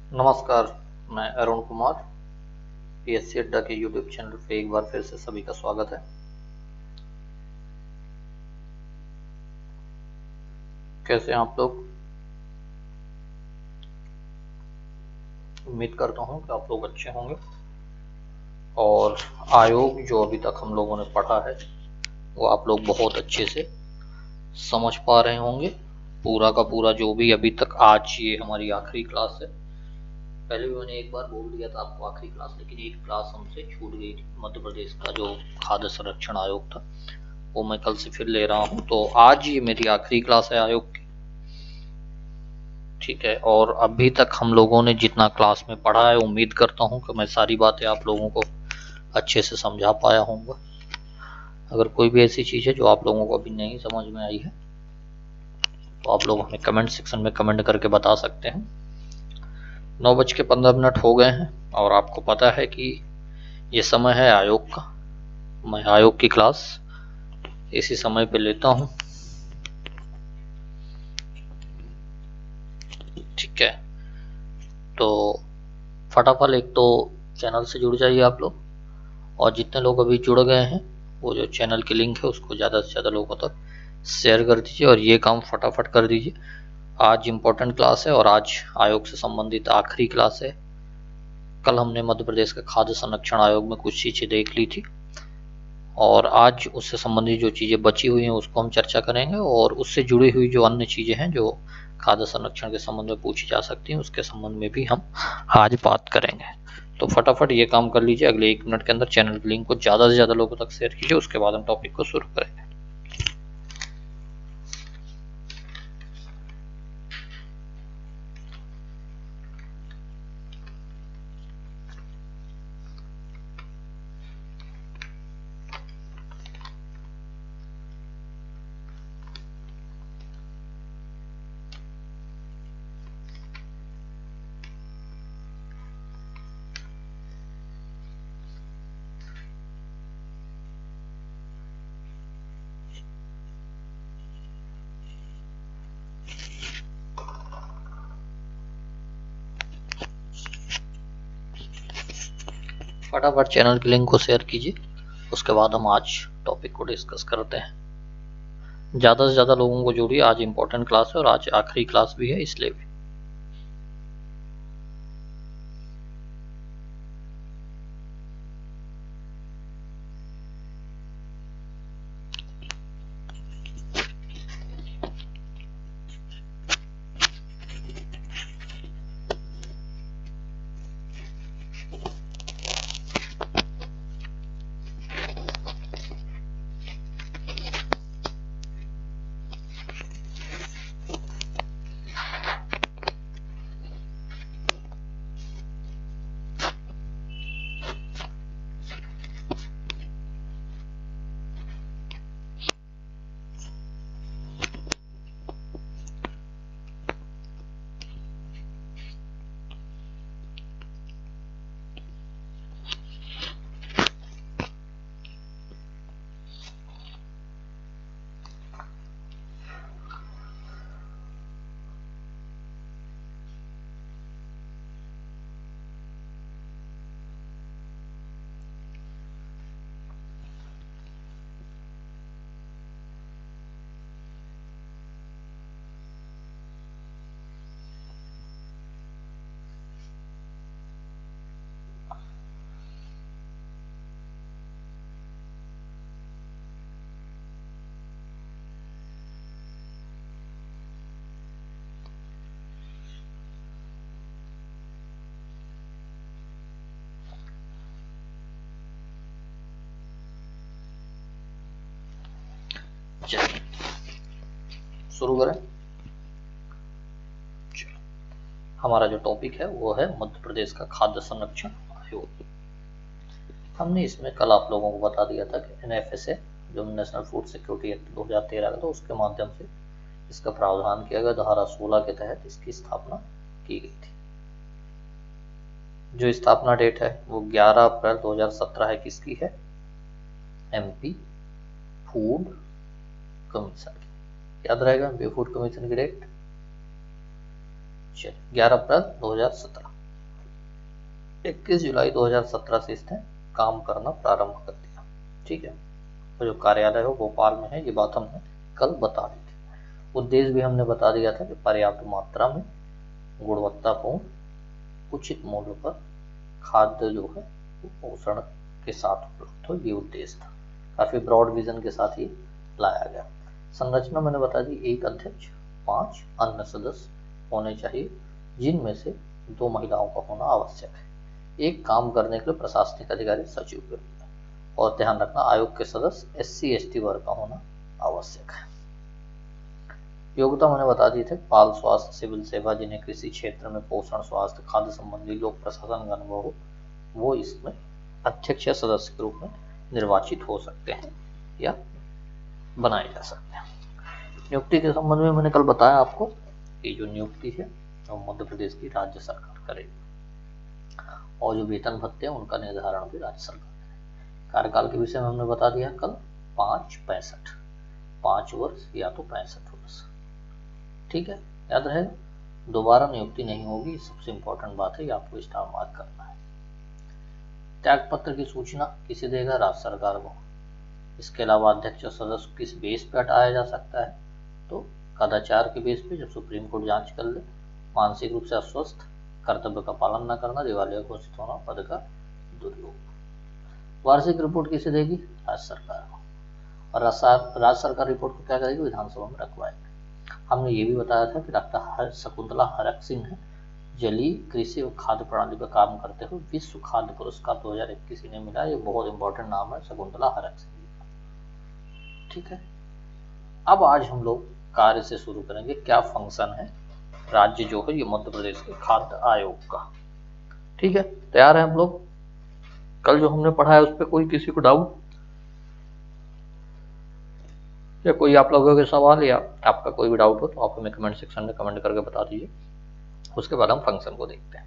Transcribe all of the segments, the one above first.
नमस्कार। मैं अरुण कुमार, पीएससी अड्डा के यूट्यूब चैनल पे एक बार फिर से सभी का स्वागत है। कैसे हैं आप लोग? उम्मीद करता हूँ कि आप लोग अच्छे होंगे और आयोग जो अभी तक हम लोगों ने पढ़ा है वो आप लोग बहुत अच्छे से समझ पा रहे होंगे। पूरा का पूरा जो भी अभी तक, आज ये हमारी आखिरी क्लास है। पहले भी मैंने एक बार बोल दिया था आपको आखिरी क्लास, लेकिन एक क्लास हमसे छूट गई थी। मध्य प्रदेश का जो खाद्य संरक्षण आयोग था वो मैं कल से फिर ले रहा हूँ, तो आज ये मेरी आखिरी क्लास है आयोग की। ठीक है, और अभी तक हम लोगों ने जितना क्लास में पढ़ा है, उम्मीद करता हूँ कि मैं सारी बातें आप लोगों को अच्छे से समझा पाया हूँगा। अगर कोई भी ऐसी चीज़ है जो आप लोगों को अभी नहीं समझ में आई है तो आप लोग हमें कमेंट सेक्शन में कमेंट करके बता सकते हैं। 9:15 हो गए हैं और आपको पता है कि ये समय है आयोग का। मैं आयोग की क्लास इसी समय पे लेता हूँ। ठीक है, तो फटाफट एक तो चैनल से जुड़ जाइए आप लोग, और जितने लोग अभी जुड़ गए हैं वो जो चैनल की लिंक है उसको ज़्यादा से ज़्यादा लोगों तक शेयर कर दीजिए और ये काम फटाफट कर दीजिए। आज इम्पोर्टेंट क्लास है और आज आयोग से संबंधित आखिरी क्लास है। कल हमने मध्य प्रदेश के खाद्य संरक्षण आयोग में कुछ चीज़ें देख ली थी और आज उससे संबंधित जो चीज़ें बची हुई हैं उसको हम चर्चा करेंगे, और उससे जुड़ी हुई जो अन्य चीज़ें हैं जो खाद्य संरक्षण के संबंध में पूछी जा सकती हैं उसके संबंध में भी हम आज बात करेंगे। तो फटाफट ये काम कर लीजिए, अगले 1 मिनट के अंदर चैनल की लिंक को ज़्यादा से ज़्यादा लोगों तक शेयर कीजिए, उसके बाद हम टॉपिक को शुरू करेंगे। फटाफट चैनल की लिंक को शेयर कीजिए, उसके बाद हम आज टॉपिक को डिस्कस करते हैं। ज़्यादा से ज़्यादा लोगों को जोड़िए, आज इंपॉर्टेंट क्लास है और आज आखिरी क्लास भी है इसलिए भी। चलिए शुरू करें। हमारा जो टॉपिक है वो है मध्य प्रदेश का खाद्य संरक्षण आयोग। हमने इसमें कल आप लोगों को बता दिया था कि एनएफएसए जो नेशनल फूड सिक्योरिटी एक्ट 2013 का था उसके माध्यम से इसका प्रावधान किया गया। धारा 16 के तहत इसकी स्थापना की गई थी। जो स्थापना डेट है वो 11 अप्रैल 2017 है। किसकी है? एमपी फूड कमीशन की। याद रहेगा एमपी फूड कमीशन की डेट? चलिए 11 अप्रैल 2017। 21 जुलाई 2017 से इसने काम करना प्रारंभ कर दिया। ठीक है, तो जो कार्यालय है भोपाल में है, ये बात हमने कल बता दी थी। उद्देश्य भी हमने बता दिया था कि पर्याप्त मात्रा में गुणवत्तापूर्ण उचित मूल्य पर खाद्य जो है वो पोषण के साथ उपलब्ध हो, ये उद्देश्य था। काफी ब्रॉड विजन के साथ ये लाया गया। संरचना मैंने बता दी, एक अध्यक्ष, 5 अन्य सदस्य होने चाहिए, जिनमें से 2 महिलाओं का होना आवश्यक है। एक काम करने के लिए प्रशासनिक अधिकारी सचिव के रूप में, और ध्यान रखना आयोग के सदस्य SC/ST वर्ग का होना आवश्यक है। योग्यता मैंने बता दी थे, बाल स्वास्थ्य सिविल सेवा, जिन्हें कृषि क्षेत्र में पोषण स्वास्थ्य खाद्य संबंधी लोक प्रशासन का अनुभव हो, वो इसमें अध्यक्ष या सदस्य के रूप में निर्वाचित हो सकते हैं या बनाए जा सकते हैं। नियुक्ति के संबंध में मैंने कल बताया आपको कि जो नियुक्ति है वो मध्य प्रदेश की राज्य सरकार करेगी, और जो वेतन भत्ते हैं उनका निर्धारण भी राज्य सरकार करेगी। कार्यकाल के विषय में हमने बता दिया कल, 5-65, 5 वर्ष या तो 65 वर्ष। ठीक है, याद रहे, दोबारा नियुक्ति नहीं होगी, सबसे इंपॉर्टेंट बात है, ये आपको स्टार मार्क करना है। त्याग पत्र की सूचना किसे देगा? राज्य सरकार को। इसके अलावा अध्यक्ष और सदस्य किस बेस पे हटाया जा सकता है? तो कदाचार के बेस पे, जब सुप्रीम कोर्ट जांच कर ले, मानसिक रूप से अस्वस्थ, कर्तव्य का पालन न करना, दिवालिया घोषित होना, पद का दुरुपयोग। वार्षिक रिपोर्ट किसे देगी? राज्य सरकार को। और राज्य सरकार रिपोर्ट को क्या करेगी? विधानसभा में रखवाएगी। हमने ये भी बताया था कि डॉक्टर शकुंतला हरक सिंह है, जलीय कृषि और खाद्य प्रणाली पर काम करते हुए विश्व खाद्य पुरस्कार 2021 इन्हें मिला। ये बहुत इंपॉर्टेंट नाम है, शकुंतला हरक सिंह का। ठीक है, अब आज हम लोग कार्य से शुरू करेंगे। क्या फंक्शन है राज्य जो है ये मध्य प्रदेश के खाद्य आयोग का। ठीक है, तैयार है हम लोग? कल जो हमने पढ़ा है उस पर कोई किसी को डाउट या कोई आप लोगों के सवाल या आपका कोई भी डाउट हो तो आप हमें कमेंट सेक्शन में कमेंट करके बता दीजिए। उसके बाद हम फंक्शन को देखते हैं।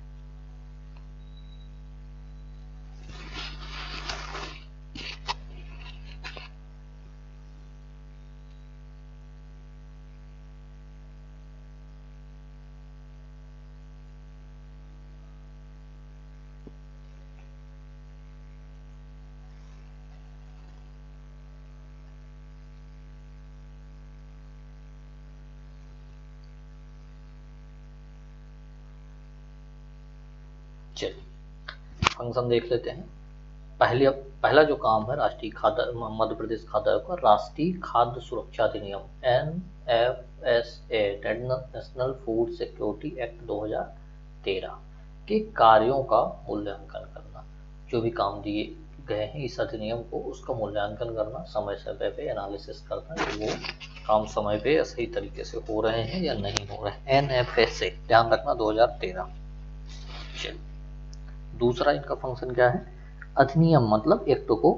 चलिए फंक्शन देख लेते हैं। पहला जो काम है राष्ट्रीय खाद्य मध्य प्रदेश खाद्य आयोग का राष्ट्रीय खाद्य सुरक्षा अधिनियम NFSA national food security act 2013 के कार्यों का मूल्यांकन करना। जो भी काम दिए गए हैं इस अधिनियम को, उसका मूल्यांकन करना, समय समय पे एनालिसिस करना कि वो काम समय पे या सही तरीके से हो रहे हैं या नहीं हो रहे हैं। NFSA ध्यान रखना 2013। चलिए दूसरा इनका फंक्शन क्या है? अधिनियम मतलब एक्ट को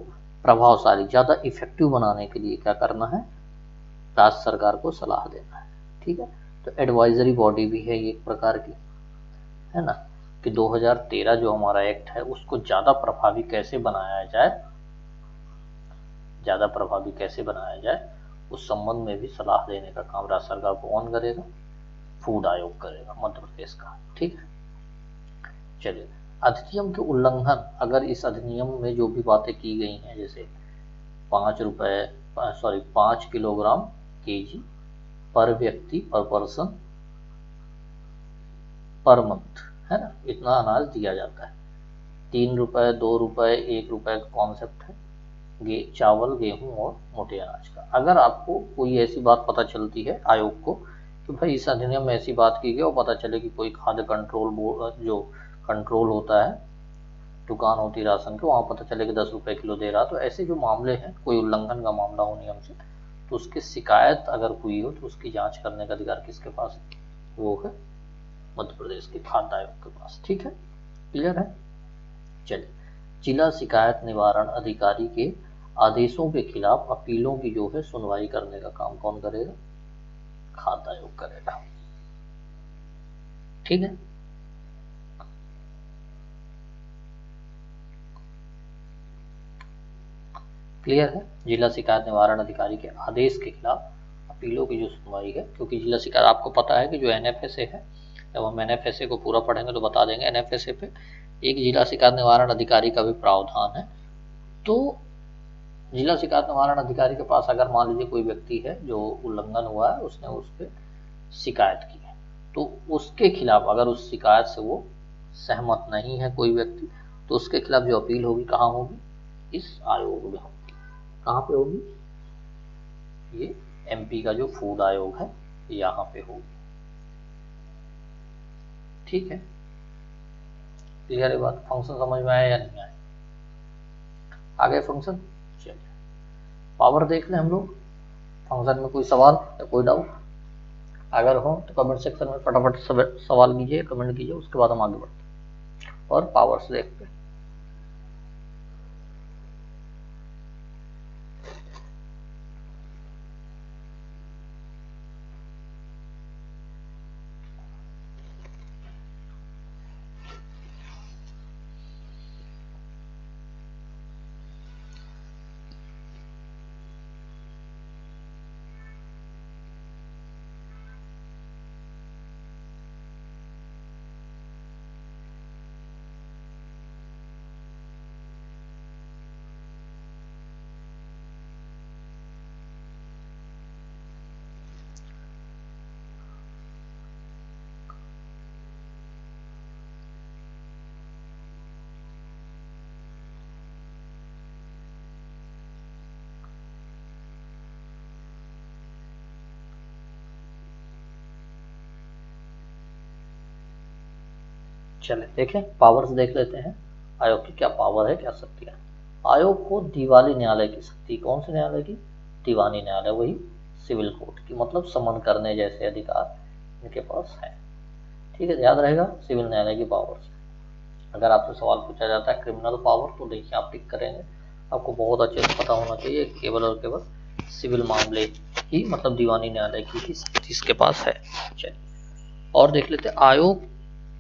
प्रभावशाली, ज्यादा इफेक्टिव बनाने के लिए क्या करना है? राज्य सरकार को सलाह देना है। ठीक है, तो एडवाइजरी बॉडी भी है ये एक प्रकार की, है ना, कि 2013 जो हमारा एक्ट है उसको ज्यादा प्रभावी कैसे बनाया जाए, ज्यादा प्रभावी कैसे बनाया जाए उस संबंध में भी सलाह देने का काम राज्य सरकार को कौन करेगा? फूड आयोग करेगा मध्य प्रदेश का। ठीक है, चलिए अधिनियम के उल्लंघन, अगर इस अधिनियम में जो भी बातें की गई हैं, जैसे 5 किलोग्राम केजी पर व्यक्ति पर पर्सन पर मंथ, है ना, इतना अनाज दिया जाता है। 3 रुपए 2 रुपए 1 रुपए का कॉन्सेप्ट है चावल गेहूं और मोटे अनाज का। अगर आपको कोई ऐसी बात पता चलती है आयोग को कि भाई इस अधिनियम में ऐसी बात की गई और पता चले कि कोई खाद्य कंट्रोल बोर्ड जो कंट्रोल होता है, दुकान होती है राशन की, वहाँ पता चले कि 10 रुपए किलो दे रहा, तो ऐसे जो मामले हैं, कोई उल्लंघन का मामला हो नियम से, तो उसकी शिकायत अगर हुई हो तो उसकी जांच करने का अधिकार किसके पास है? वो है मध्य प्रदेश के खाद्य आयोग के पास। ठीक है, क्लियर है? चलिए जिला शिकायत निवारण अधिकारी के आदेशों के खिलाफ अपीलों की जो है सुनवाई करने का काम कौन करेगा? खाद्य आयोग करेगा। ठीक है, क्लियर है? जिला शिकायत निवारण अधिकारी के आदेश के खिलाफ अपीलों की जो सुनवाई है, क्योंकि जिला शिकायत आपको पता है कि जो NFSA है, जब हम NFSA को पूरा पढ़ेंगे तो बता देंगे। NFSA पे एक जिला शिकायत निवारण अधिकारी का भी प्रावधान है। तो जिला शिकायत निवारण अधिकारी के पास अगर मान लीजिए कोई व्यक्ति है जो उल्लंघन हुआ है, उसने उस पर शिकायत की है, तो उसके खिलाफ अगर उस शिकायत से वो सहमत नहीं है कोई व्यक्ति, तो उसके खिलाफ जो अपील होगी कहाँ होगी, इस आयोग में होगी। कहाँ पे होगी, ये एमपी का जो फूड आयोग है यहाँ पे होगी। ठीक है, क्लियर है बात? फंक्शन समझ में आया या नहीं आया? आगे फंक्शन, चलिए पावर देख लें हम लोग। फंक्शन में कोई सवाल या कोई डाउट अगर हो तो कमेंट सेक्शन में फटाफट सवाल कीजिए, कमेंट कीजिए, उसके बाद हम आगे बढ़ते हैं और पावर्स देखते हैं। चले देखें, पावर्स देख लेते हैं। आयोग की क्या पावर है, क्या शक्ति है। आयोग को दीवानी न्यायालय की शक्ति, कौन से न्यायालय की, दीवानी न्यायालय, वही सिविल कोर्ट की, मतलब समन करने जैसे अधिकार इनके पास है। ठीक है, याद रहेगा सिविल न्यायालय की पावर्स। अगर आपसे सवाल पूछा जाता है क्रिमिनल पावर, तो देखिए आप टिक करेंगे, आपको बहुत अच्छे से पता होना चाहिए केवल और केवल सिविल मामले ही, मतलब दीवानी न्यायालय की ही शक्ति इसके पास है। चलिए और देख लेते हैं। आयोग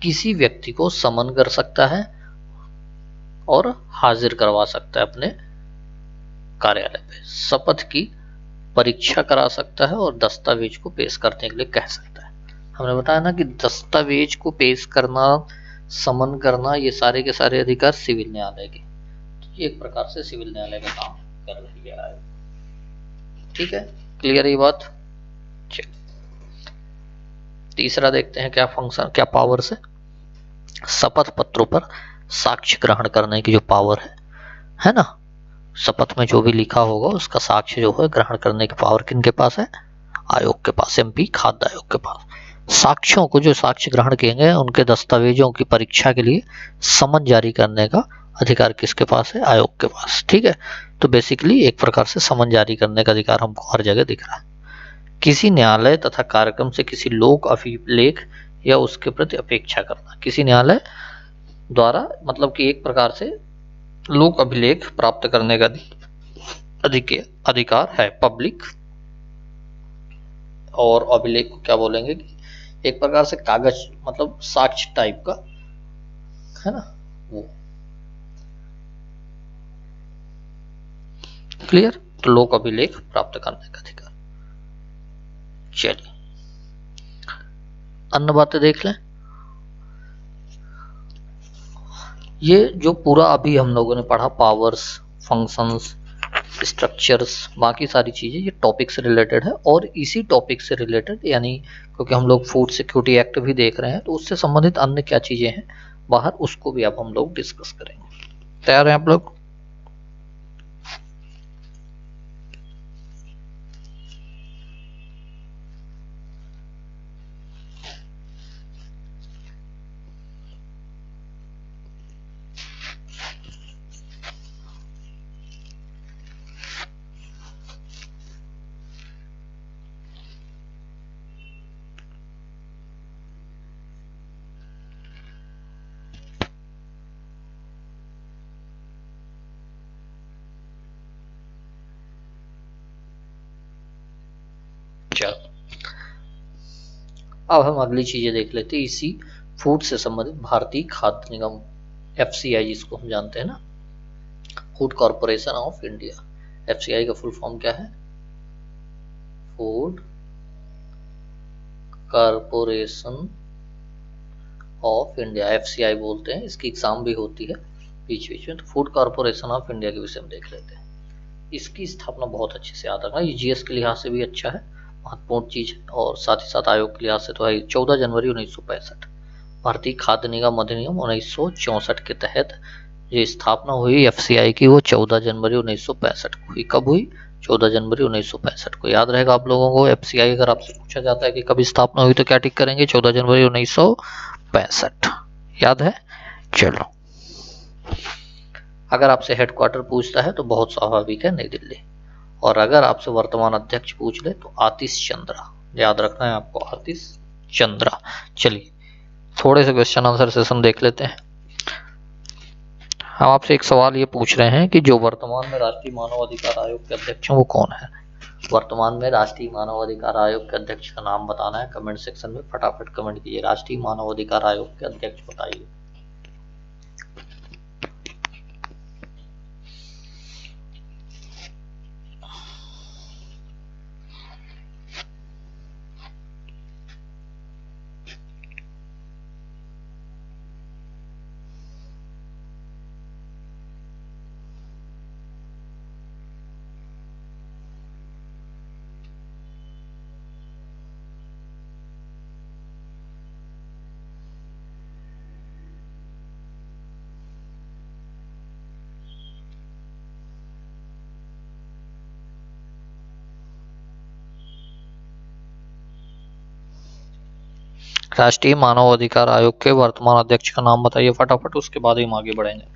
किसी व्यक्ति को समन कर सकता है और हाजिर करवा सकता है अपने कार्यालय पे, शपथ की परीक्षा करा सकता है और दस्तावेज को पेश करने के लिए कह सकता है। हमने बताया ना कि दस्तावेज को पेश करना, समन करना, ये सारे के सारे अधिकार सिविल न्यायालय के, तो ये एक प्रकार से सिविल न्यायालय का काम कर रही है। ठीक है, क्लियर ये बात? चलिए तीसरा देखते हैं क्या फंक्शन, क्या पावर्स है। शपथ पत्रों पर साक्ष्य ग्रहण करने की जो पावर है ना, शपथ में जो भी लिखा होगा उसका साक्ष्य जो है ग्रहण करने की पावर किनके पास है, आयोग के पास, एमपी खाद्य आयोग के पास। साक्ष्यों को, जो साक्ष्य ग्रहण किए गए उनके दस्तावेजों की परीक्षा के लिए समन जारी करने का अधिकार किसके पास है, आयोग के पास। ठीक है, तो बेसिकली एक प्रकार से समन जारी करने का अधिकार हमको हर जगह दिख रहा है। किसी न्यायालय तथा कार्यक्रम से किसी लोक अभिलेख या उसके प्रति अपेक्षा करना, किसी न्यायालय द्वारा मतलब कि एक प्रकार से लोक अभिलेख प्राप्त करने का अधिकार है पब्लिक। और अभिलेख को क्या बोलेंगे कि एक प्रकार से कागज, मतलब साक्ष्य टाइप का है ना वो। क्लियर? तो लोक अभिलेख प्राप्त करने का अधिकार। चलिए अन्य बातें देख लें। ये जो पूरा अभी हम लोगों ने पढ़ा, पावर्स, फंक्शंस, स्ट्रक्चर्स, बाकी सारी चीजें ये टॉपिक से रिलेटेड है। और इसी टॉपिक से रिलेटेड, यानी क्योंकि हम लोग फूड सिक्योरिटी एक्ट भी देख रहे हैं, तो उससे संबंधित अन्य क्या चीजें हैं बाहर, उसको भी अब हम लोग डिस्कस करेंगे। तैयार हैं आप लोग? चलो अब हम अगली चीजें देख लेते हैं इसी फूड से संबंधित। भारतीय खाद्य निगम, एफसीआई जिसको हम जानते हैं ना, food corporation of India. FCI का फुल फॉर्म क्या है, food corporation of India, FCI बोलते हैं, इसकी एग्जाम भी होती है बीच बीच में। तो फूड कॉरपोरेशन ऑफ इंडिया के विषय में देख लेते हैं। इसकी स्थापना बहुत अच्छे से याद रखना, ये GS के लिहाज से भी अच्छा है, महत्वपूर्ण चीज है, और साथ ही साथ आयोग के लिहाज से तो है। 14 जनवरी 1965 भारतीय खाद्य निगम अधिनियम 1964 के तहत जो स्थापना हुई FCI की, वो 14 जनवरी 1965 को हुई। कब हुई? 14 जनवरी 1965 को। याद रहेगा आप लोगों को, FCI अगर आपसे पूछा जाता है कि कब स्थापना हुई तो क्या टिक करेंगे? 14 जनवरी 1965। याद है? चलो, अगर आपसे हेडक्वार्टर पूछता है तो बहुत स्वाभाविक है नई दिल्ली, और अगर आपसे वर्तमान अध्यक्ष पूछ ले तो आतिश चंद्रा, याद रखना है आपको, आतिश चंद्रा। चलिए थोड़े से क्वेश्चन आंसर सेशन देख लेते हैं। हम आपसे एक सवाल ये पूछ रहे हैं कि जो वर्तमान में राष्ट्रीय मानव अधिकार आयोग के अध्यक्ष हैं वो कौन है? वर्तमान में राष्ट्रीय मानव अधिकार आयोग के अध्यक्ष का नाम बताना है। कमेंट सेक्शन में फटाफट कमेंट कीजिए, राष्ट्रीय मानव अधिकार आयोग के अध्यक्ष बताइए। राष्ट्रीय मानव अधिकार आयोग के वर्तमान अध्यक्ष का नाम बताइए फटाफट, उसके बाद ही हम आगे बढ़ेंगे।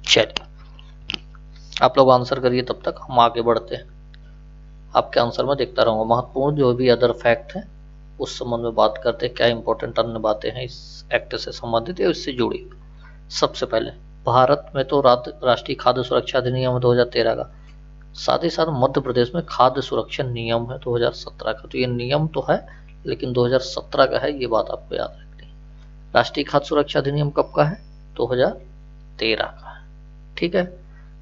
चलिए आप लोग आंसर करिए, तब तक हम आगे बढ़ते हैं। आपके आंसर में देखता रहूंगा। महत्वपूर्ण जो भी अदर फैक्ट है उस संबंध में बात करते हैं। क्या इंपॉर्टेंट अन्य बातें हैं इस एक्ट से संबंधित या इससे जुड़ी। सबसे पहले भारत में तो राष्ट्रीय खाद्य सुरक्षा अधिनियम 2013 का, साथ ही साथ मध्य प्रदेश में खाद्य सुरक्षा नियम है 2017 का। तो ये नियम तो है लेकिन 2017 का है, ये बात आपको याद रखनी है। राष्ट्रीय खाद्य सुरक्षा अधिनियम कब का है? 2013 का है। ठीक है,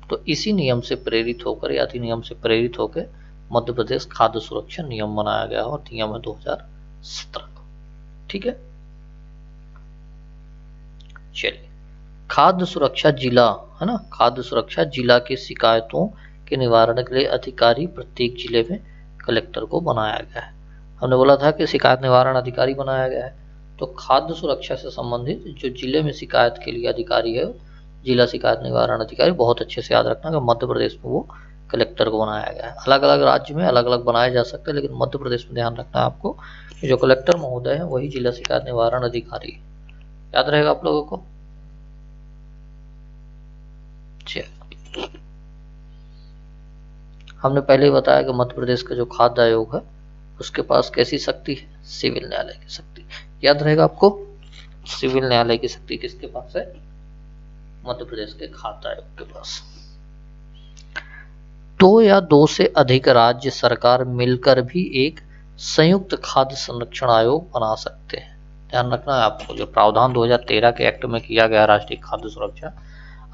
तो इसी नियम से प्रेरित होकर या अधिनियम से प्रेरित होकर मध्य प्रदेश खाद्य सुरक्षा नियम बनाया गया और नियम है 2017 का। ठीक है, चलिए खाद्य सुरक्षा जिला है ना, खाद्य सुरक्षा जिला की शिकायतों के निवारण के लिए अधिकारी प्रत्येक जिले में कलेक्टर को बनाया गया है। हमने बोला था कि शिकायत निवारण अधिकारी बनाया गया है, तो खाद्य सुरक्षा से संबंधित जो जिले में शिकायत के लिए अधिकारी है, जिला शिकायत निवारण अधिकारी, बहुत अच्छे से याद रखना कि मध्य प्रदेश में वो कलेक्टर को बनाया गया है। अलग अलग राज्य में अलग अलग बनाए जा सकते हैं, लेकिन मध्य प्रदेश में ध्यान रखना है आपको कि जो कलेक्टर महोदय है वही जिला शिकायत निवारण अधिकारी। याद रहेगा आप लोगों को। हमने पहले ही बताया कि मध्य प्रदेश का जो खाद्य आयोग है उसके पास कैसी शक्ति है? सिविल न्यायालय की शक्ति। याद रहेगा आपको, सिविल न्यायालय की शक्ति किसके पास है? मध्य प्रदेश के खाद्य आयोग के पास। 2 या 2 से अधिक राज्य सरकार मिलकर भी एक संयुक्त खाद्य संरक्षण आयोग बना सकते हैं। ध्यान रखना है आपको, जो प्रावधान 2013 के एक्ट में किया गया राष्ट्रीय खाद्य सुरक्षा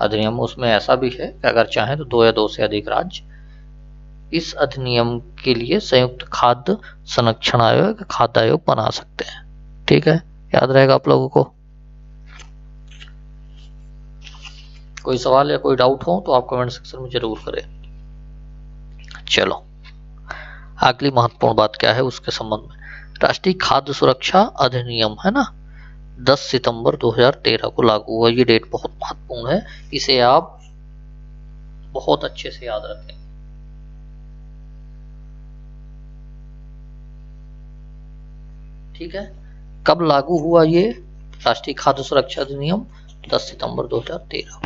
अधिनियम, उसमें ऐसा भी है कि अगर चाहें तो 2 या 2 से अधिक राज्य इस अधिनियम के लिए संयुक्त खाद्य संरक्षण आयोग, खाद्य आयोग बना सकते हैं। ठीक है, याद रहेगा आप लोगों को। कोई सवाल या कोई डाउट हो तो आप कमेंट सेक्शन में जरूर करें। चलो अगली महत्वपूर्ण बात क्या है उसके संबंध में। राष्ट्रीय खाद्य सुरक्षा अधिनियम है ना, 10 सितंबर 2013 को लागू हुआ। ये डेट बहुत महत्वपूर्ण है, इसे आप बहुत अच्छे से याद रखें। ठीक है, कब लागू हुआ ये राष्ट्रीय खाद्य सुरक्षा अधिनियम? 10 सितंबर 2013।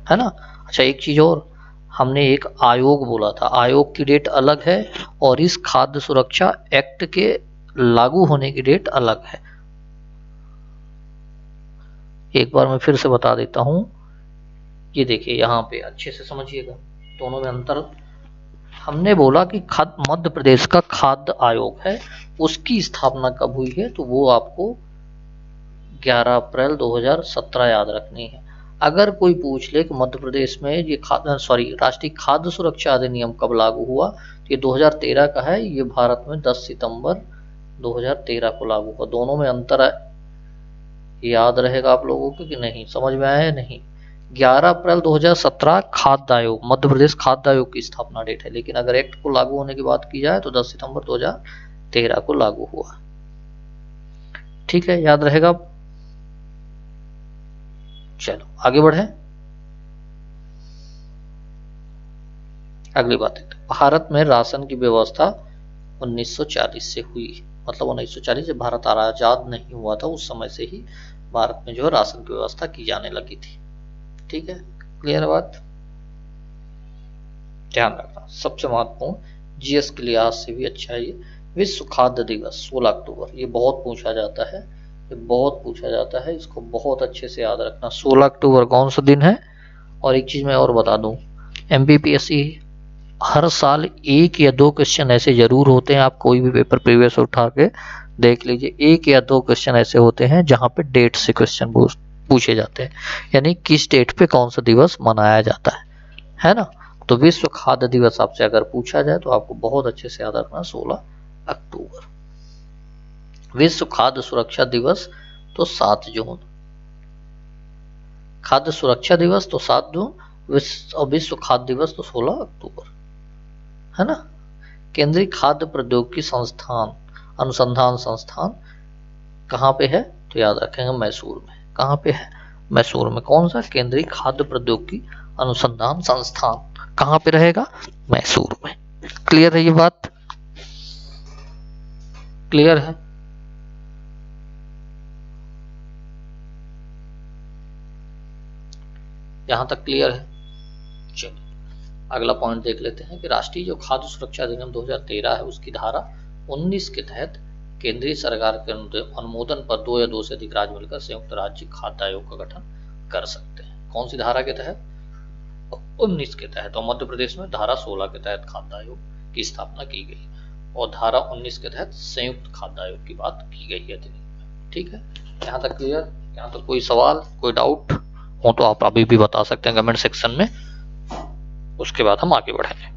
है ना। अच्छा एक चीज और, हमने एक आयोग बोला था, आयोग की डेट अलग है और इस खाद्य सुरक्षा एक्ट के लागू होने की डेट अलग है। एक बार मैं फिर से बता देता हूं, ये देखिए यहाँ पे अच्छे से समझिएगा, दोनों में अंतर। हमने बोला कि खाद्य मध्य प्रदेश का खाद्य आयोग है, उसकी स्थापना कब हुई है, तो वो आपको 11 अप्रैल 2017 याद रखनी है। अगर कोई पूछ ले कि मध्य प्रदेश में ये खाद्य सॉरी राष्ट्रीय खाद्य सुरक्षा अधिनियम कब लागू हुआ, तो ये 2013 का है, ये भारत में 10 सितंबर 2013 को लागू हुआ। दोनों में अंतर है, याद रहेगा आप लोगों को कि नहीं, समझ में आया है नहीं। 11 अप्रैल 2017 खाद्य आयोग, मध्य प्रदेश खाद्य आयोग की स्थापना डेट है, लेकिन अगर एक्ट को लागू होने की बात की जाए तो 10 सितंबर 2013 को लागू हुआ। ठीक है, याद रहेगा। चलो आगे बढ़े, अगली बात है, भारत में राशन की व्यवस्था 1940 से हुई, मतलब 1940 जब भारत आजाद नहीं हुआ था उस समय से ही भारत में जो है राशन की व्यवस्था की जाने लगी थी। ठीक है, क्लियर बात। ध्यान रखना सबसे महत्वपूर्ण, जीएस के लिहाज से भी अच्छा है ये। विश्व खाद्य दिवस 16 अक्टूबर, ये बहुत पूछा जाता है, ये बहुत पूछा जाता है, इसको बहुत अच्छे से याद रखना। 16 अक्टूबर कौन सा दिन है। और एक चीज मैं और बता दूं, एमपीपीएससी हर साल एक या दो क्वेश्चन ऐसे जरूर होते हैं, आप कोई भी पेपर प्रीवियस उठा के देख लीजिए, एक या दो क्वेश्चन ऐसे होते हैं जहां पे डेट से क्वेश्चन पूछे जाते हैं, यानी किस डेट पे कौन सा दिवस मनाया जाता है ना। तो विश्व खाद्य दिवस आपसे अगर पूछा जाए तो आपको बहुत अच्छे से याद रखना 16 अक्टूबर। विश्व खाद्य सुरक्षा दिवस तो 7 जून, खाद्य सुरक्षा दिवस तो 7 जून, विश्व खाद्य दिवस तो 16 अक्टूबर, है ना। केंद्रीय खाद्य प्रौद्योगिकी संस्थान अनुसंधान संस्थान कहाँ पे है, तो याद रखेंगे मैसूर में। कहाँ पे है, मैसूर में। कौन सा, केंद्रीय खाद्य प्रौद्योगिकी अनुसंधान संस्थान कहाँ पे रहेगा, मैसूर में। क्लियर है ये बात, क्लियर है। यहां तक क्लियर है। चलिए अगला पॉइंट देख लेते हैं कि राष्ट्रीय जो खाद्य सुरक्षा अधिनियम 2013 है उसकी धारा 19 के तहत केंद्रीय सरकार के अनुमोदन पर 2 या 2 से अधिक राज्य मिलकर संयुक्त राज्य खाद्य आयोग का गठन कर सकते हैं। कौन सी धारा के तहत, 19 के तहत। और मध्य प्रदेश में धारा 16 के तहत खाद्य आयोग की स्थापना की गई और धारा 19 के तहत संयुक्त खाद्य आयोग की बात की गई है अधिनियम में। ठीक है, यहाँ तक क्लियर। यहाँ तक कोई सवाल कोई डाउट हो तो आप अभी भी बता सकते हैं कमेंट सेक्शन में, उसके बाद हम आगे बढ़ेंगे।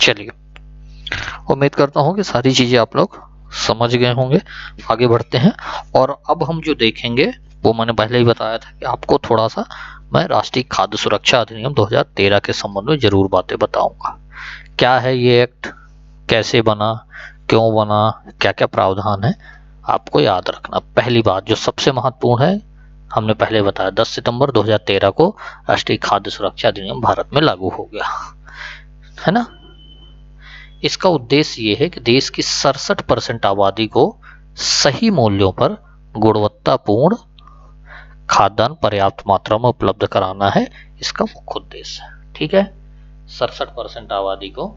चलिए, उम्मीद करता हूँ कि सारी चीजें आप लोग समझ गए होंगे। आगे बढ़ते हैं, और अब हम जो देखेंगे वो मैंने पहले ही बताया था कि आपको थोड़ा सा मैं राष्ट्रीय खाद्य सुरक्षा अधिनियम 2013 के संबंध में जरूर बातें बताऊंगा। क्या है ये एक्ट, कैसे बना, क्यों बना, क्या क्या प्रावधान है, आपको याद रखना। पहली बात जो सबसे महत्वपूर्ण है, हमने पहले बताया 10 सितंबर 2013 को राष्ट्रीय खाद्य सुरक्षा अधिनियम भारत में लागू हो गया, है ना। इसका उद्देश्य ये है कि देश की 67% आबादी को सही मूल्यों पर गुणवत्तापूर्ण खाद्यान्न पर्याप्त मात्रा में उपलब्ध कराना है, इसका मुख्य उद्देश्य है। ठीक है, 67% आबादी को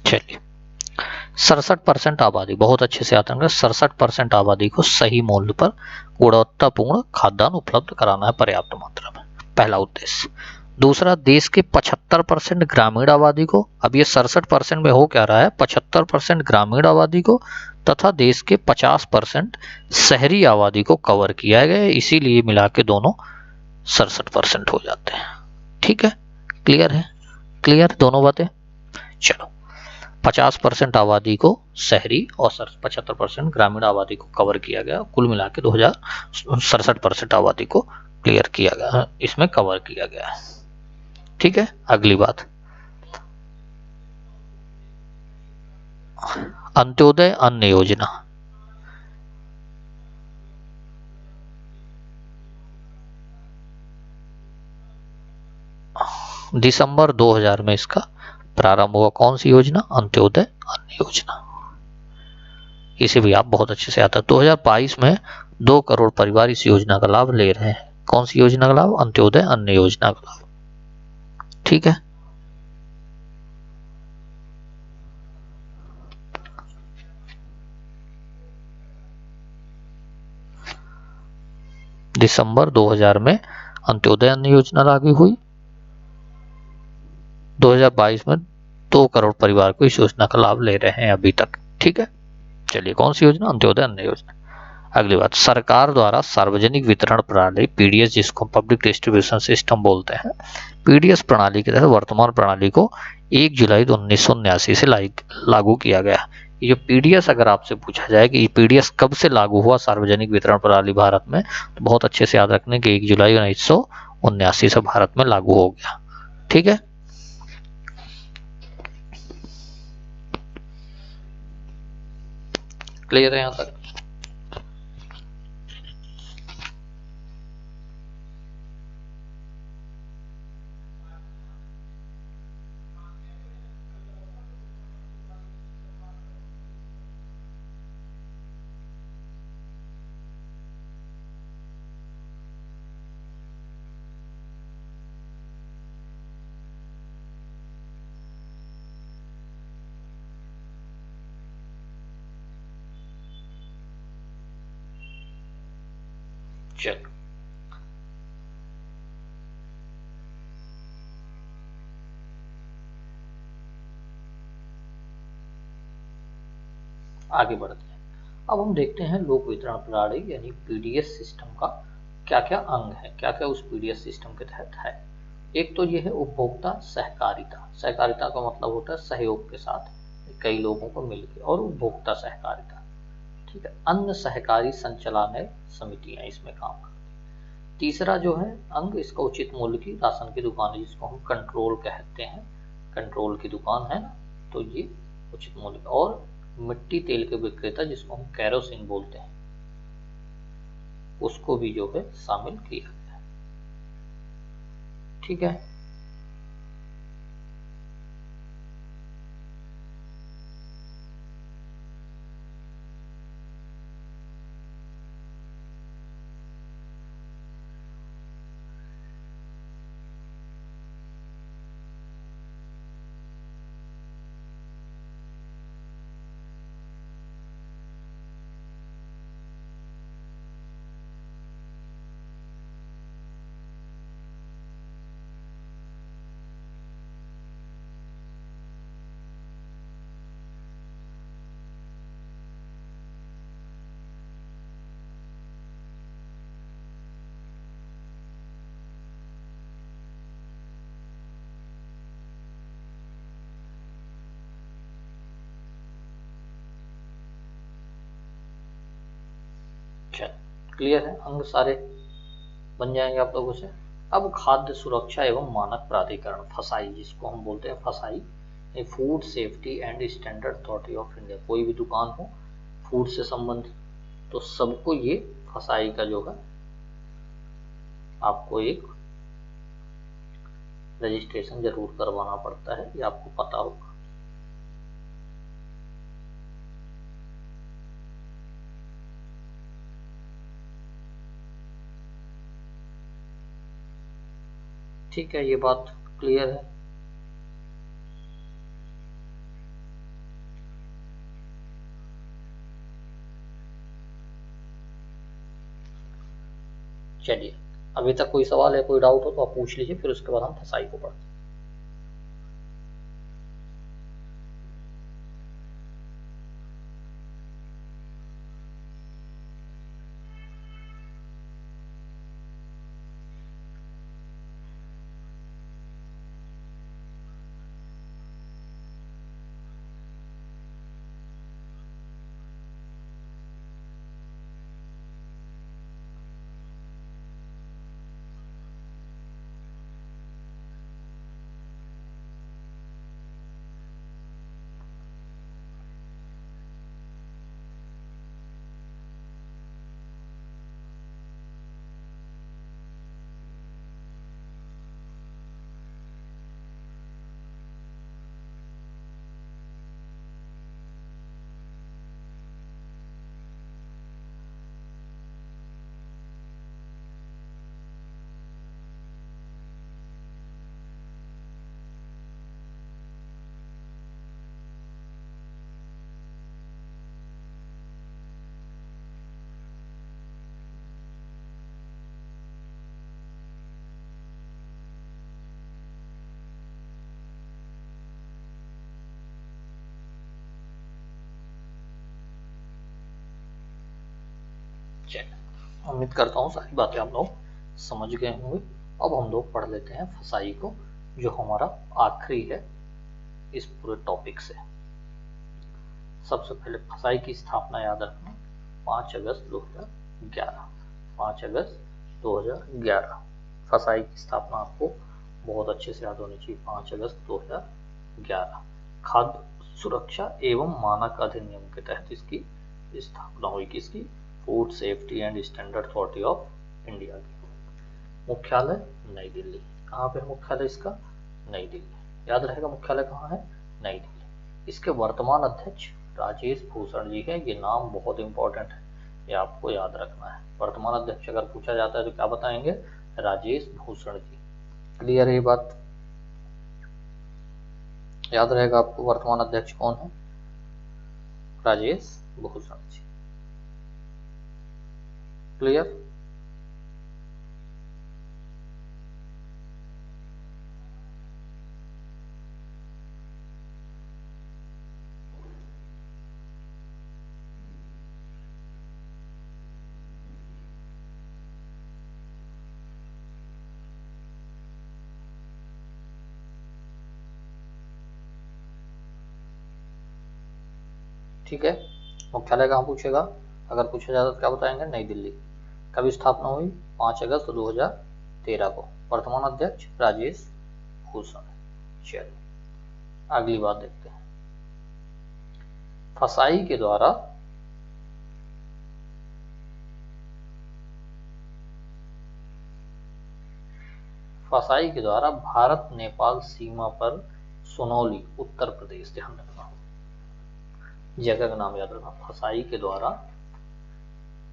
चलिए 67% आबादी, बहुत अच्छे से आता है। 67% आबादी को सही मूल्य पर गुणवत्तापूर्ण खाद्यान्न उपलब्ध कराना है पर्याप्त मात्रा में, पहला उद्देश्य। दूसरा, देश के 75% ग्रामीण आबादी को, अब ये 67% में हो क्या रहा है, 75% ग्रामीण आबादी को तथा देश के 50% शहरी आबादी को कवर किया गया है, इसीलिए मिला के दोनों 67% हो जाते हैं। ठीक है, क्लियर है, क्लियर दोनों बातें। चलो, 50% आबादी को शहरी और 75% ग्रामीण आबादी को कवर किया गया, कुल मिला के 2067% आबादी को क्लियर किया गया, इसमें कवर किया गया। ठीक है, अगली बात, अंत्योदय अन्न योजना। दिसंबर 2000 में इसका प्रारंभ हुआ। कौन सी योजना, अंत्योदय अन्न योजना। इसे भी आप बहुत अच्छे से आता है। 2022 में 2 करोड़ परिवार इस योजना का लाभ ले रहे हैं। कौन सी योजना का लाभ, अंत्योदय अन्न योजना का लाभ। ठीक है, दिसंबर 2000 में अंत्योदय अन्न योजना लागू हुई। 2022 में 2 करोड़ परिवार को इस योजना का लाभ ले रहे हैं अभी तक। ठीक है, चलिए, कौन सी योजना, अंत्योदय अन्न योजना। अगली बात, सरकार द्वारा सार्वजनिक वितरण प्रणाली पीडीएस, जिसको पब्लिक डिस्ट्रीब्यूशन सिस्टम बोलते हैं, पीडीएस प्रणाली के तहत वर्तमान प्रणाली को 1 जुलाई 1979 से लागू किया गया। ये जो पीडीएस, अगर आपसे पूछा जाए कि पीडीएस कब से लागू हुआ, सार्वजनिक वितरण प्रणाली भारत में, तो बहुत अच्छे से याद रखने कि 1 जुलाई 1979 से भारत में लागू हो गया। ठीक है, क्लियर है यहां तक। चलो, आगे बढ़ते हैं। अब हम देखते हैं लोक वितरण प्रणाली यानी पीडीएस सिस्टम का क्या क्या अंग है, क्या क्या उस पीडीएस सिस्टम के तहत है। एक तो ये है उपभोक्ता सहकारिता। सहकारिता का मतलब होता है सहयोग के साथ कई लोगों को मिलकर, और उपभोक्ता सहकारिता। ठीक है, अन्य सहकारी संचालनालय समितियां इसमें काम करती हैं। तीसरा जो है अंग, इसका उचित मूल्य की राशन की दुकान है, जिसको हम कंट्रोल कहते हैं, कंट्रोल की दुकान है ना, तो ये उचित मूल्य। और मिट्टी तेल के विक्रेता, जिसको हम कैरोसिन बोलते हैं, उसको भी जो है शामिल किया गया। ठीक है, चल क्लियर है, अंग सारे बन जाएंगे आप लोगों से। अब खाद्य सुरक्षा एवं मानक प्राधिकरण फसाई, जिसको हम बोलते हैं फसाई, food safety and standard authority of India, कोई भी दुकान हो फूड से संबंधित तो सबको ये फसाई का जो है आपको एक रजिस्ट्रेशन जरूर करवाना पड़ता है, ये आपको पता होगा। ठीक है, ये बात क्लियर है। चलिए, अभी तक कोई सवाल है, कोई डाउट हो तो आप पूछ लीजिए, फिर उसके बाद हम फसाई को पढ़ते हैं। चलिए, उम्मीद करता हूँ सारी बातें आप लोग समझ गए होंगे। अब हम लोग पढ़ लेते हैं फसाई को, जो हमारा आखिरी है इस पूरे टॉपिक से। सबसे पहले फसाई की स्थापना याद रखना, 5 अगस्त 2011। 5 अगस्त 2011 फसाई की स्थापना आपको बहुत अच्छे से याद होनी चाहिए। 5 अगस्त 2011 खाद्य सुरक्षा एवं मानक अधिनियम के तहत इसकी स्थापना हुई। किसकी? Food safety and standard authority of India की। मुख्यालय नई दिल्ली। कहाँ पे मुख्यालय इसका? नई दिल्ली। याद रहेगा मुख्यालय कहाँ है? नई दिल्ली। इसके वर्तमान अध्यक्ष राजेश भूषण जी है। ये नाम बहुत इंपॉर्टेंट है, ये आपको याद रखना है। वर्तमान अध्यक्ष अगर पूछा जाता है तो क्या बताएंगे? राजेश भूषण जी। क्लियर है ये बात? याद रहेगा आपको वर्तमान अध्यक्ष कौन है? राजेश भूषण जी। क्लियर? ठीक है, मुख्यालय कहाँ पूछेगा? अगर पूछा जाता तो क्या बताएंगे? नई दिल्ली। कब स्थापना हुई? 5 अगस्त 2013 को। वर्तमान अध्यक्ष राजेश भूषण। चलिए अगली बात देखते हैं। फसाई के द्वारा भारत नेपाल सीमा पर सोनौली उत्तर प्रदेश, ध्यान रखना जगह का नाम याद रखना। फसाई के द्वारा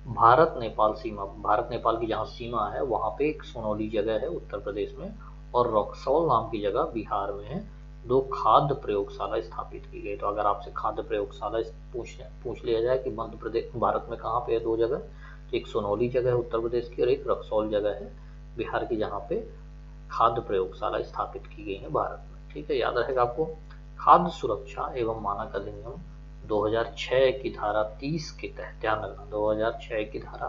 भारत नेपाल की जहाँ सीमा है वहां पे एक सोनौली जगह है उत्तर प्रदेश में, और रक्सौल नाम की जगह बिहार में है। 2 खाद्य प्रयोगशाला स्थापित की गई। तो अगर आपसे खाद्य प्रयोगशाला पूछ लिया जाए कि मध्य प्रदेश भारत में कहाँ पे है 2 जगह, तो एक सोनौली जगह है उत्तर प्रदेश की और एक रक्सौल जगह है बिहार की, जहाँ पे खाद्य प्रयोगशाला स्थापित की गई है भारत में। ठीक है, याद रहेगा आपको। खाद्य सुरक्षा एवं मानक अधिनियम 2006 की धारा 30 के तहत, ध्यान रखना 2006 की धारा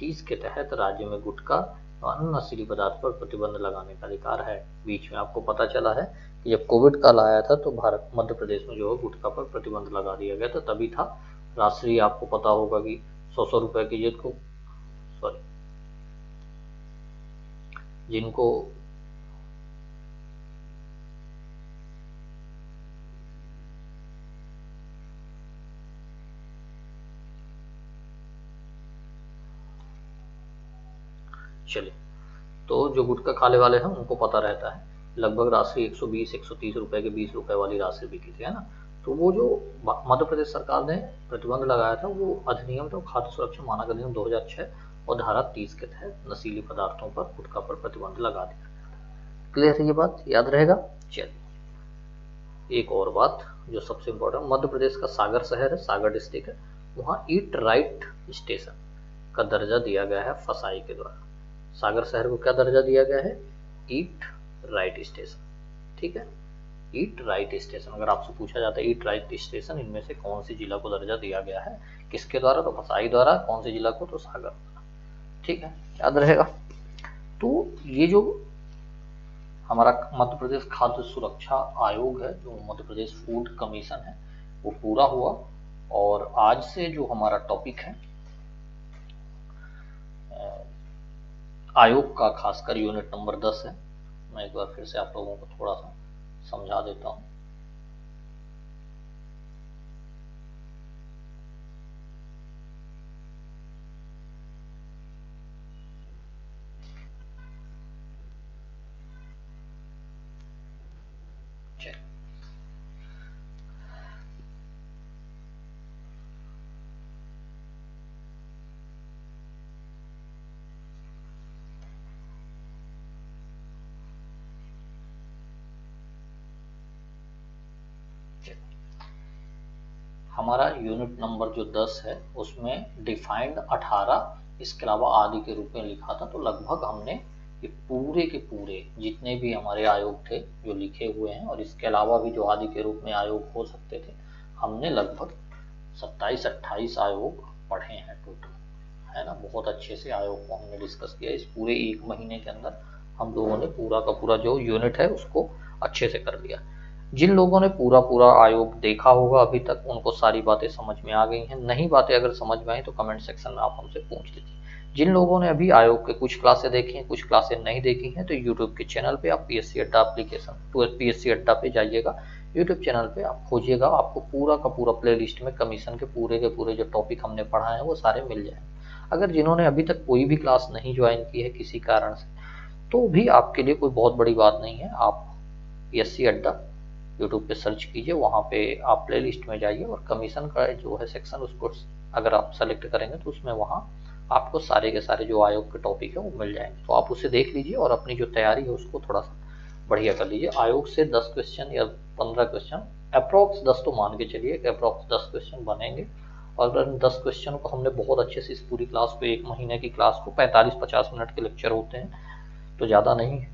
30 के तहत राज्य में गुटखा और अन्य नशीली पदार्थ पर प्रतिबंध लगाने का अधिकार है। बीच में आपको पता चला है कि जब कोविड काल आया था तो भारत मध्य प्रदेश में जो है गुटखा पर प्रतिबंध लगा दिया गया था, तभी था। राष्ट्रीय आपको पता होगा कि 100 रुपए की चीज को जिनको चलिए, तो जो गुटखा खाने वाले हैं उनको पता रहता है लगभग राशि 120-130 रुपए के 20 रुपए वाली राशि बिकी थी, है ना। तो वो जो मध्य प्रदेश सरकार ने प्रतिबंध लगाया था वो अधिनियम तो खाद्य सुरक्षा मानक अधिनियम 2006 और धारा 30 के तहत नशीली पदार्थों पर गुटखा पर प्रतिबंध लगा दिया गया था। क्लियर है ये बात, याद रहेगा। चलिए, एक और बात जो सबसे इम्पोर्टेंट, मध्य प्रदेश का सागर शहर है, सागर डिस्ट्रिक्ट है, वहाँ ईट राइट स्टेशन का दर्जा दिया गया है फसाई के द्वारा। सागर शहर को क्या दर्जा दिया गया है? ईट राइट स्टेशन, ठीक है। ईट राइट स्टेशन, अगर आपसे पूछा जाता है ईट राइट स्टेशन इनमें से कौन सी जिला को दर्जा दिया गया है, किसके द्वारा? तो फसाई द्वारा। कौन से जिला को? तो सागर द्वारा, ठीक है, याद रहेगा। तो ये जो हमारा मध्य प्रदेश खाद्य सुरक्षा आयोग है, जो मध्य प्रदेश फूड कमीशन है, वो पूरा हुआ। और आज से जो हमारा टॉपिक है आयोग का, खासकर यूनिट नंबर 10 है, मैं एक बार फिर से आप लोगों को थोड़ा सा समझा देता हूँ। हमारा यूनिट नंबर जो 10 है उसमें डिफाइंड 18, इसके अलावा आदि के रूप में लिखा था। तो लगभग हमने ये पूरे के पूरे जितने भी हमारे आयोग थे जो लिखे हुए हैं, और इसके अलावा भी जो आदि के रूप में आयोग हो सकते थे, हमने लगभग 27-28 आयोग पढ़े हैं टोटल, है ना। बहुत अच्छे से आयोग को हमने डिस्कस किया। इस पूरे एक महीने के अंदर हम लोगों ने पूरा का पूरा जो यूनिट है उसको अच्छे से कर लिया। जिन लोगों ने पूरा पूरा आयोग देखा होगा अभी तक, उनको सारी बातें समझ में आ गई हैं। नई बातें अगर समझ में आई तो कमेंट सेक्शन में आप हमसे पूछ लीजिए। जिन लोगों ने अभी आयोग के कुछ क्लासें देखी हैं, कुछ क्लासें नहीं देखी हैं, तो यूट्यूब के चैनल पे आप पीएससी अड्डा एप्लीकेशन पीएससी अड्डा पे जाइएगा, यूट्यूब चैनल पे आप खोजिएगा, आपको पूरा का पूरा प्ले लिस्ट में कमीशन के पूरे जो टॉपिक हमने पढ़ा है वो सारे मिल जाएंगे। अगर जिन्होंने अभी तक कोई भी क्लास नहीं ज्वाइन की है किसी कारण से, तो भी आपके लिए कोई बहुत बड़ी बात नहीं है। आप पीएससी अड्डा यूट्यूब पे सर्च कीजिए, वहाँ पे आप प्ले लिस्ट में जाइए और कमीशन का जो है सेक्शन, उसको अगर आप सेलेक्ट करेंगे तो उसमें वहाँ आपको सारे के सारे जो आयोग के टॉपिक है वो मिल जाएंगे। तो आप उसे देख लीजिए और अपनी जो तैयारी है उसको थोड़ा सा बढ़िया कर लीजिए। आयोग से 10 क्वेश्चन या 15 क्वेश्चन, अप्रॉक्स 10 तो मान के चलिए, अप्रॉक्स 10 क्वेश्चन बनेंगे। और अगर 10 क्वेश्चन को हमने बहुत अच्छे से इस पूरी क्लास को, एक महीने की क्लास को 45-50 मिनट के लेक्चर होते हैं, तो ज़्यादा नहीं है,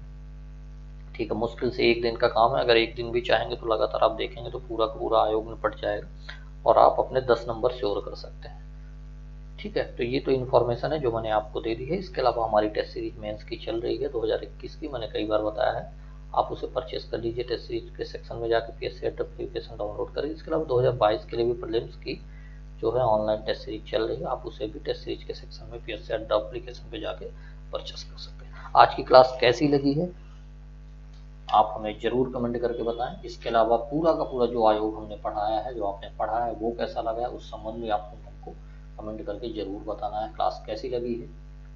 ठीक है। मुश्किल से एक दिन का काम है, अगर एक दिन भी चाहेंगे तो लगातार आप देखेंगे तो पूरा का पूरा आयोग निपट जाएगा और आप अपने 10 नंबर श्योर कर सकते हैं, ठीक है। तो ये तो इन्फॉर्मेशन है जो मैंने आपको दे दी है। इसके अलावा हमारी टेस्ट सीरीज मेंस की चल रही है 2021 की, मैंने कई बार बताया है, आप उसे परचेस कर लीजिए। टेस्ट सीरीज के सेक्शन में जाकर पीएससी एप्लीकेशन डाउनलोड करिए। इसके अलावा 2022 के लिए भी प्रीलिम्स की जो है ऑनलाइन टेस्ट सीरीज चल रही है, आप उसे भी टेस्ट सीरीज के सेक्शन में पीएससी एप्लीकेशन पे जाके परचेस कर सकते हैं। आज की क्लास कैसी लगी है आप हमें जरूर कमेंट करके बताएं। इसके अलावा पूरा का पूरा जो आयोग हमने पढ़ाया है, जो आपने पढ़ा है, वो कैसा लगा है, उस संबंध में आपको हमको कमेंट करके जरूर बताना है। क्लास कैसी लगी है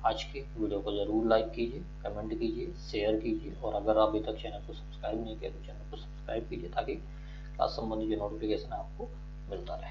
आज की वीडियो को जरूर लाइक कीजिए, कमेंट कीजिए, शेयर कीजिए, और अगर अभी तक चैनल को सब्सक्राइब नहीं किया तो चैनल को सब्सक्राइब कीजिए, ताकि क्लास संबंधी जो नोटिफिकेशन है आपको मिलता रहे।